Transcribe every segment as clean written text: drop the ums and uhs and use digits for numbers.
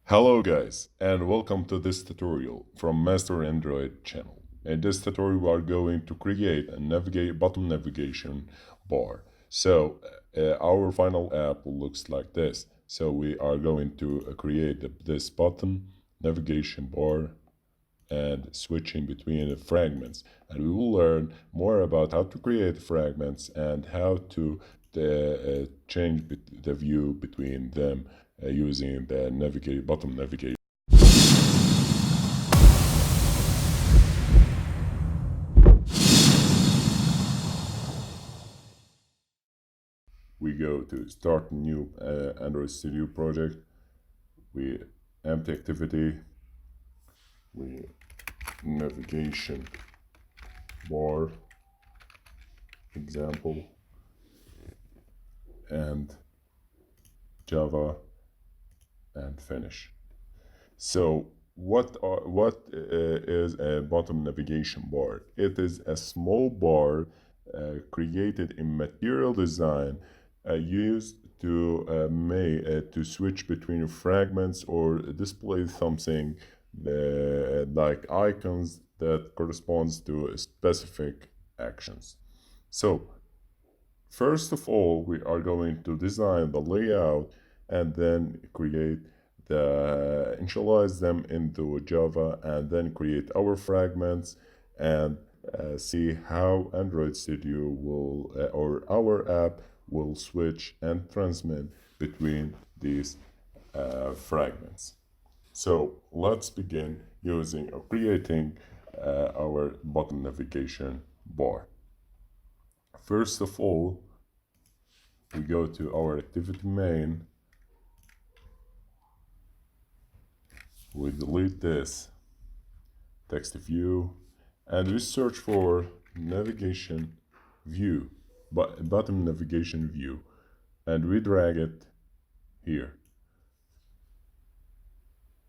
Hello guys, and welcome to this tutorial from Master Android channel. In this tutorial we are going to create a bottom navigation bar. So our final app looks like this. So we are going to create this bottom navigation bar and switching between the fragments, and we will learn more about how to create fragments and how to change the view between them using the bottom navigation. We go to start new Android Studio project. We empty activity. We navigation bar example and Java and finish. So what is a bottom navigation bar? It is a small bar created in material design used to switch between fragments or display something like icons that corresponds to specific actions. So first of all, we are going to design the layout and then initialize them into Java and then create our fragments and see how Android Studio will, or our app will switch and transmit between these fragments. So let's begin using or creating our bottom navigation bar. First of all, we go to our activity main. We delete this text view and we search for navigation view, bottom navigation view, and we drag it here.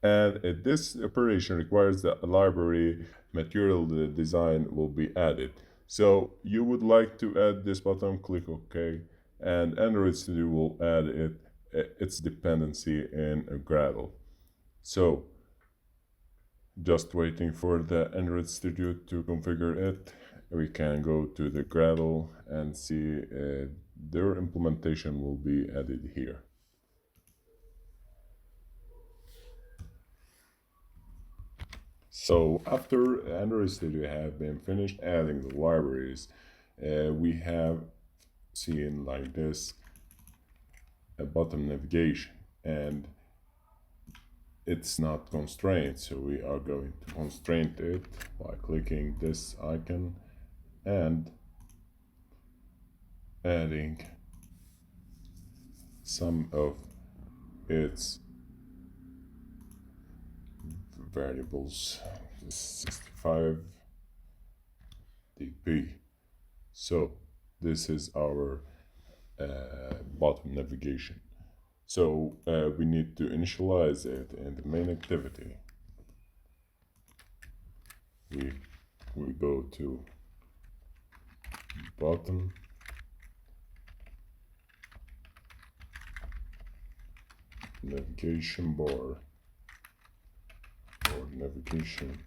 And this operation requires that a library material design will be added. So you would like to add this button, click OK, and Android Studio will add its dependency in a Gradle. So just waiting for the Android Studio to configure it, we can go to the Gradle and see their implementation will be added here. So after Android Studio have been finished adding the libraries, we have seen like this a bottom navigation, and it's not constrained, so we are going to constrain it by clicking this icon and adding some of its variables, 65 dp. So this is our bottom navigation. So we need to initialize it in the main activity. We go to bottom navigation bar or navigation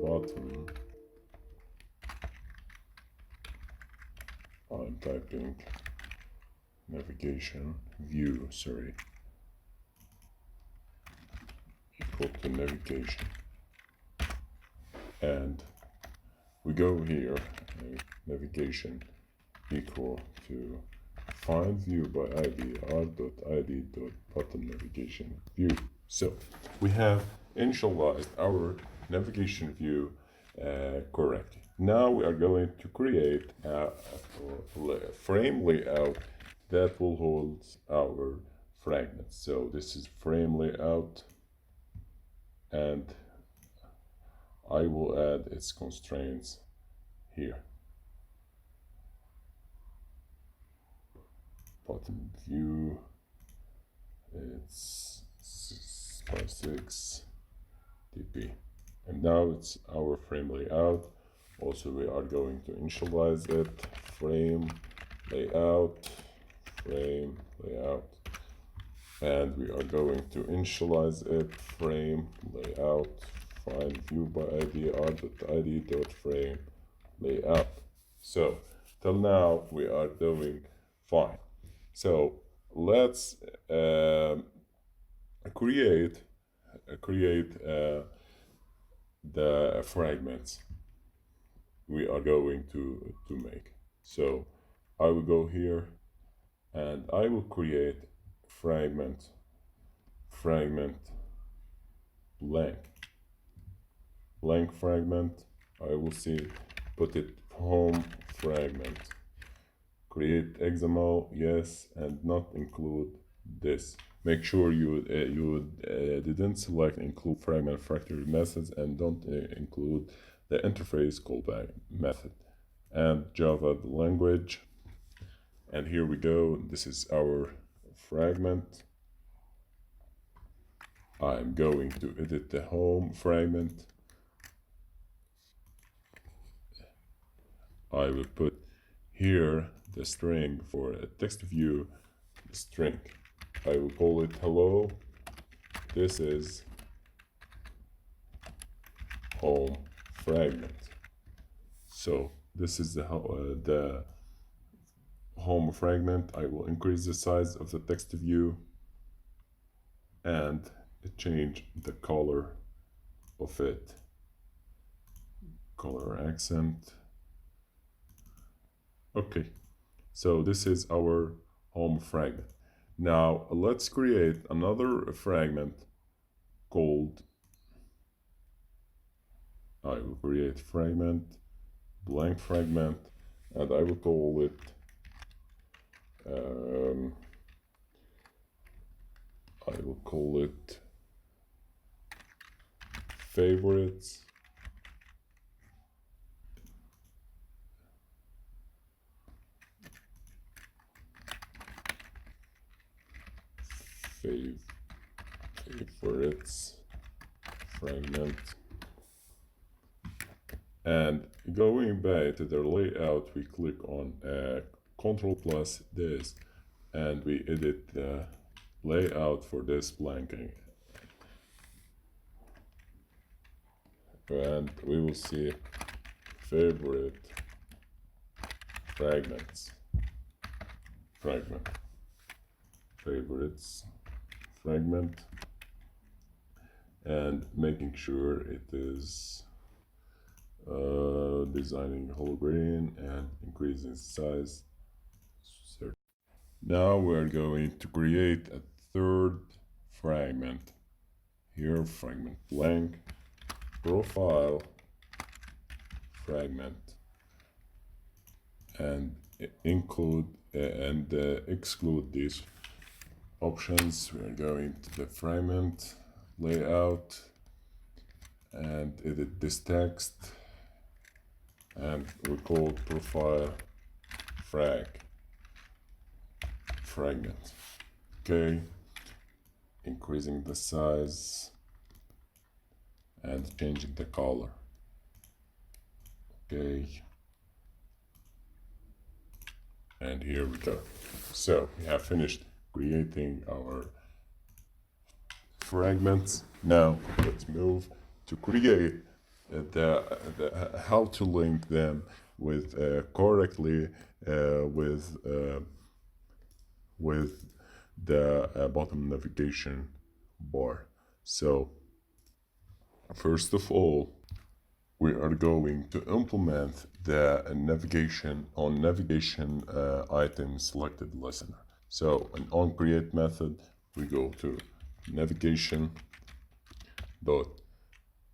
bottom. I'm typing navigation view, equal to navigation, and we go here, navigation equal to find view by id r.id.bottom navigation view. So we have initialized our navigation view correctly. Now we are going to create a frame layout that will hold our fragments. So this is frame layout, and I will add its constraints here. Bottom view, it's 6 dp, and now it's our frame layout. Also, we are going to initialize it, frame, layout, frame, layout. And we are going to initialize it, frame, layout, find view by ID, r.id.frame, layout. So, till now, we are doing fine. So, let's create the fragments we are going to make. So I will go here and I will create fragment blank fragment. I will see, put it home fragment, create XML, yes, and not include this. Make sure you didn't select include fragment factory methods and don't include the interface callback method, and Java the language. And here we go. This is our fragment. I'm going to edit the home fragment. I will put here the string for a text view, the string. I will call it hello. This is home fragment. So this is the home fragment. I will increase the size of the text view and change the color of it. Color accent. Okay, so this is our home fragment. Now let's create another fragment called, I will create fragment, blank fragment, and I will call it favorites. Favorites fragment. And going back to the layout, we click on Ctrl plus this, and we edit the layout for this blanking. And we will see favorite fragments, favorites fragment, and making sure it is designing whole grain and increasing size. Now we're going to create a third fragment. Here, fragment blank, profile fragment, and include and exclude these options. We're going to the fragment layout and edit this text, and we call profile fragment. Okay, increasing the size and changing the color. Okay, and here we go. So we have finished creating our fragments. Now let's move to create how to link them with correctly with the bottom navigation bar. So first of all, we are going to implement the navigation item selected listener. So on create method, we go to navigation dot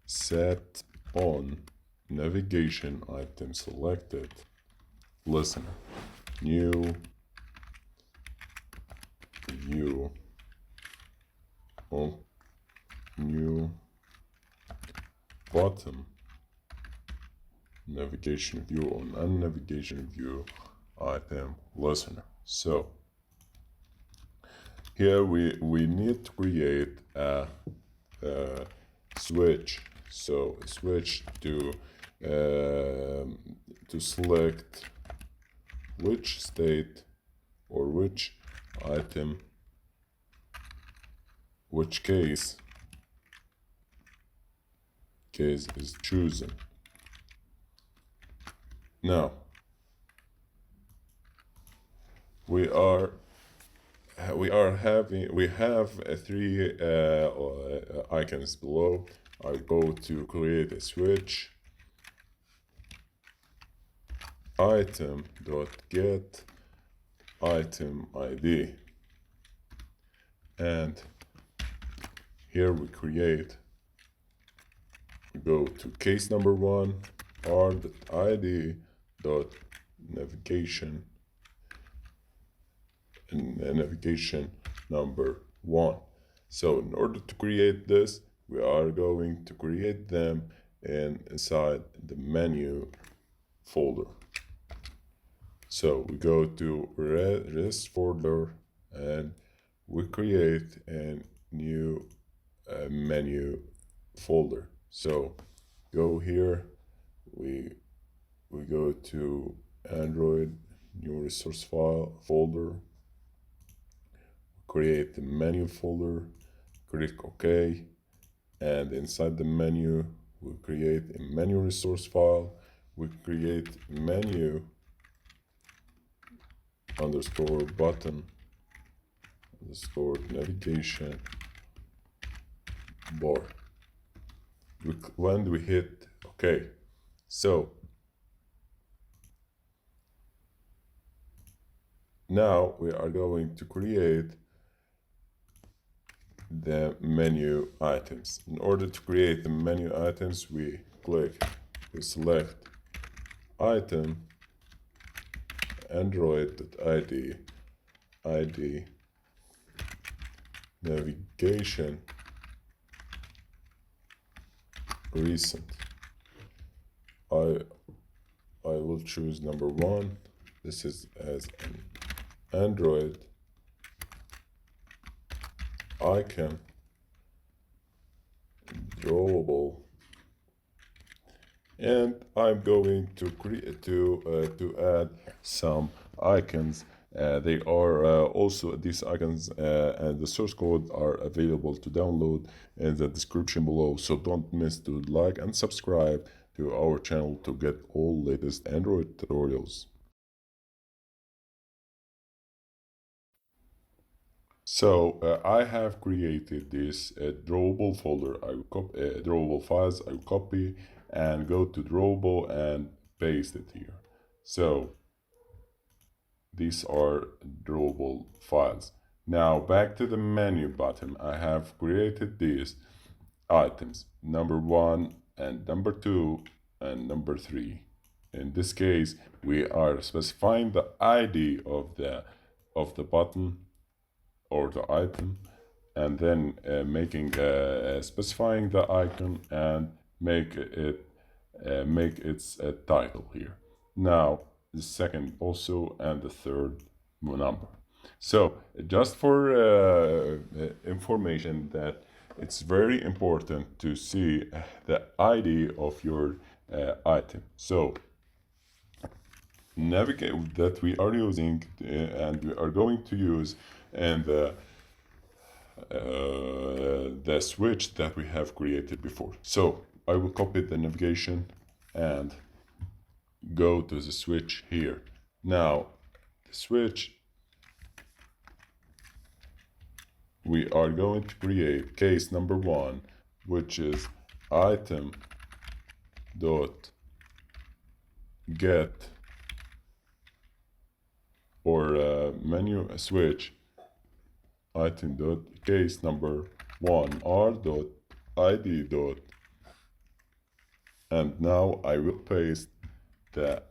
set on navigation item selected listener, new view on new bottom navigation view on unnavigation view item listener. So here we need to create a switch. So switch to to select which state or which item, which case is chosen. Now we have three icons below. I go to create a switch, item.get item ID, and here we go to case number 1, r.id navigation number 1. So in order to create this, we are going to create them inside the menu folder. So we go to res folder and we create a new menu folder. So go here, we go to Android, new resource file folder, create the menu folder, click OK, and inside the menu we create a menu resource file. We create menu underscore button underscore navigation bar. When we hit OK, so now we are going to create the menu items. In order to create the menu items, we select item android.id ID navigation recent. I will choose number 1. This is as an Android icon drawable, and I'm going to create to add some icons. They are also these icons and the source code are available to download in the description below. So don't miss to like and subscribe to our channel to get all latest Android tutorials. So I have created this drawable folder. I will copy drawable files. I will copy and go to drawable and paste it here. So these are drawable files. Now back to the menu button. I have created these items, number 1 and number 2 and number 3. In this case, we are specifying the ID of the button or the item, and then specifying the icon and make its title here. Now the second also and the third number. So just for information that it's very important to see the ID of your item. So navigate that we are using and we are going to use, and the switch that we have created before. So I will copy the navigation and go to the switch here. Now the switch, we are going to create case number 1, which is item dot get or menu switch item dot case number 1 r dot id dot, and now I will paste the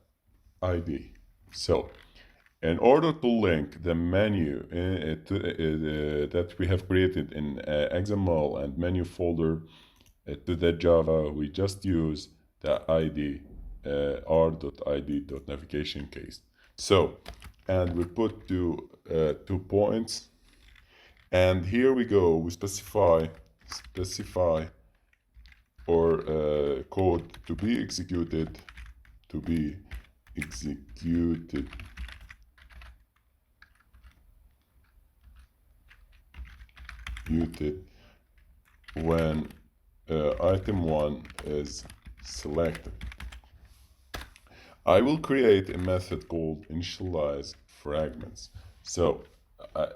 ID. So in order to link the menu that we have created in XML and menu folder to the Java, we just use the ID r.id.navigation case. So, and we put 2 points, and here we go. We specify or code to be executed when item 1 is selected. I will create a method called initialize fragments. So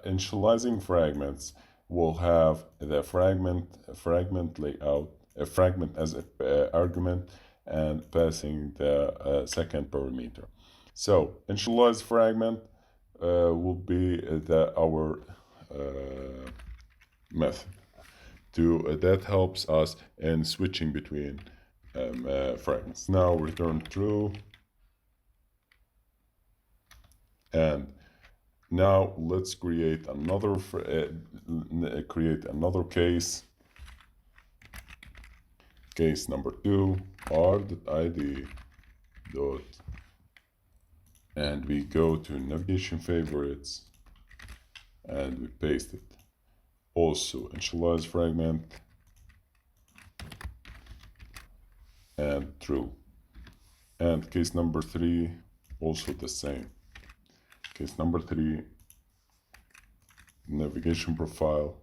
initializing fragments will have the fragment layout, a fragment as an argument, and passing the second parameter. So initialize fragment will be our method that helps us in switching between fragments. Now return true, and now let's create another case. Case number 2, r.id dot, and we go to navigation favorites and we paste it. Also initialize fragment and true. And case number 3, also the same. Case number 3, navigation profile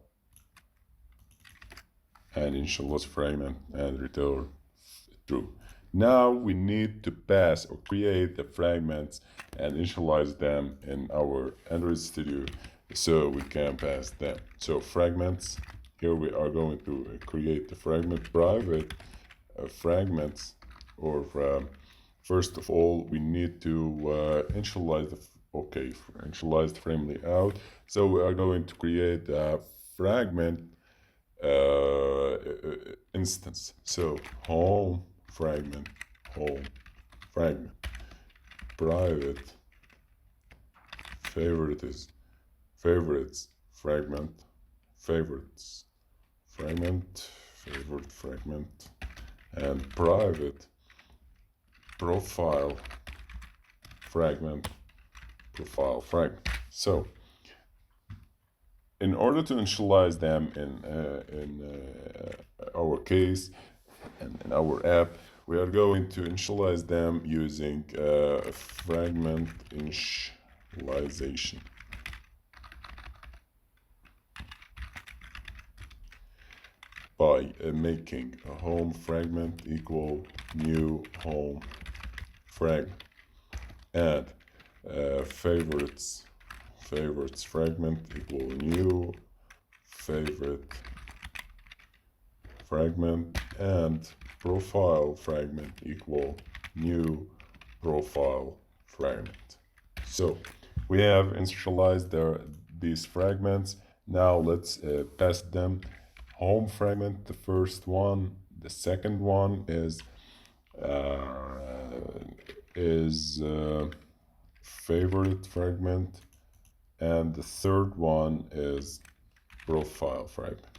and initialize fragment and return true. Now we need to pass or create the fragments and initialize them in our Android Studio so we can pass them. So fragments, here we are going to create the fragment private fragments, or first of all we need to initialize the frame layout. So we are going to create a fragment instance. So home fragment private favorites fragment favorite fragment, and private profile fragment. So in order to initialize them in our case and in our app, we are going to initialize them using Fragment Initialization. By making a home fragment equal new home fragment, and favorites fragment equal new favorite fragment, and profile fragment equal new profile fragment. So we have initialized these fragments. Now let's pass them. Home fragment, the first one. The second one is favorite fragment, and the third one is profile fragment.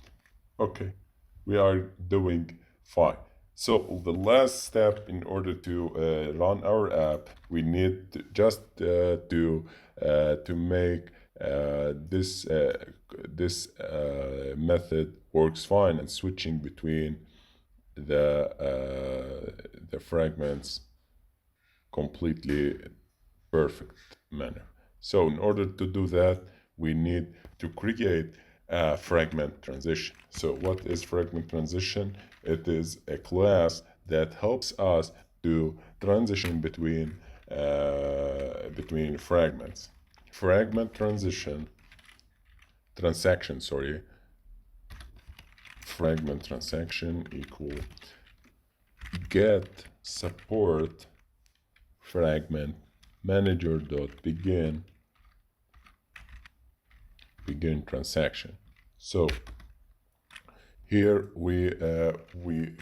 Okay, we are doing fine. So the last step in order to run our app, we need to just to make this method works fine and switching between the fragments completely perfect manner. So in order to do that, we need to create a fragment transition. So what is fragment transition? It is a class that helps us to transition between fragments. Fragment transaction, fragment transaction equal get support fragment manager dot begin transaction. So here we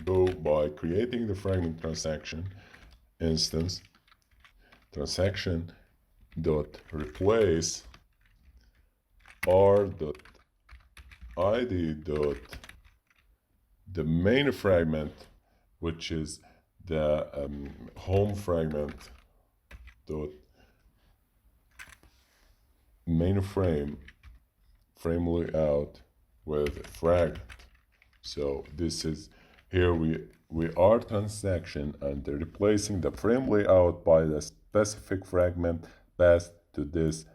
go by creating the fragment transaction instance. Transaction dot replace r dot id dot the main fragment, which is the home fragment dot main frame layout with fragment. So this is, here we we are transaction and replacing the frame layout by the specific fragment passed to this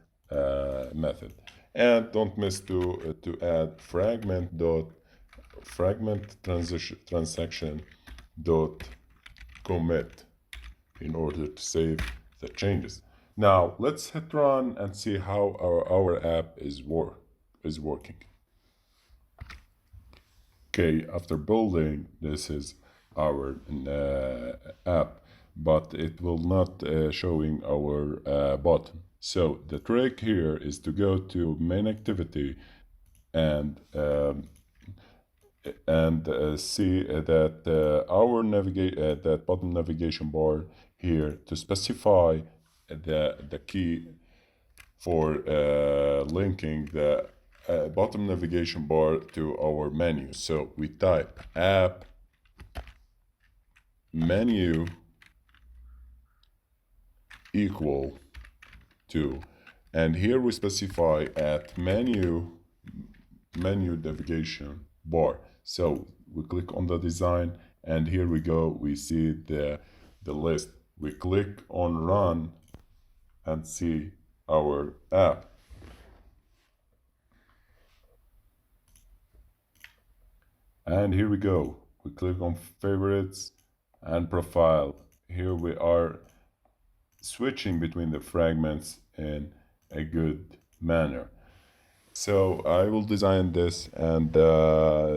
method. And don't miss to add fragment transaction dot commit in order to save the changes. Now let's hit run and see how our app is working. Okay, after building, this is our app, but it will not showing our button. So the trick here is to go to main activity and see that our that button navigation bar here to specify the key for linking the bottom navigation bar to our menu. So we type app menu equal to, and here we specify at menu navigation bar. So we click on the design and here we go, we see the list. We click on run and see our app. And here we go, we click on favorites and profile. Here we are switching between the fragments in a good manner. So I will design this and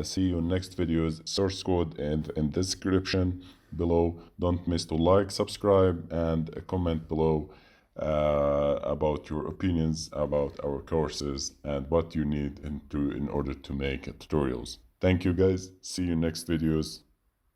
see you in next videos. Source code in description below. Don't miss to like, subscribe, and comment below about your opinions about our courses and what you need in order to make tutorials. Thank you guys. See you next videos.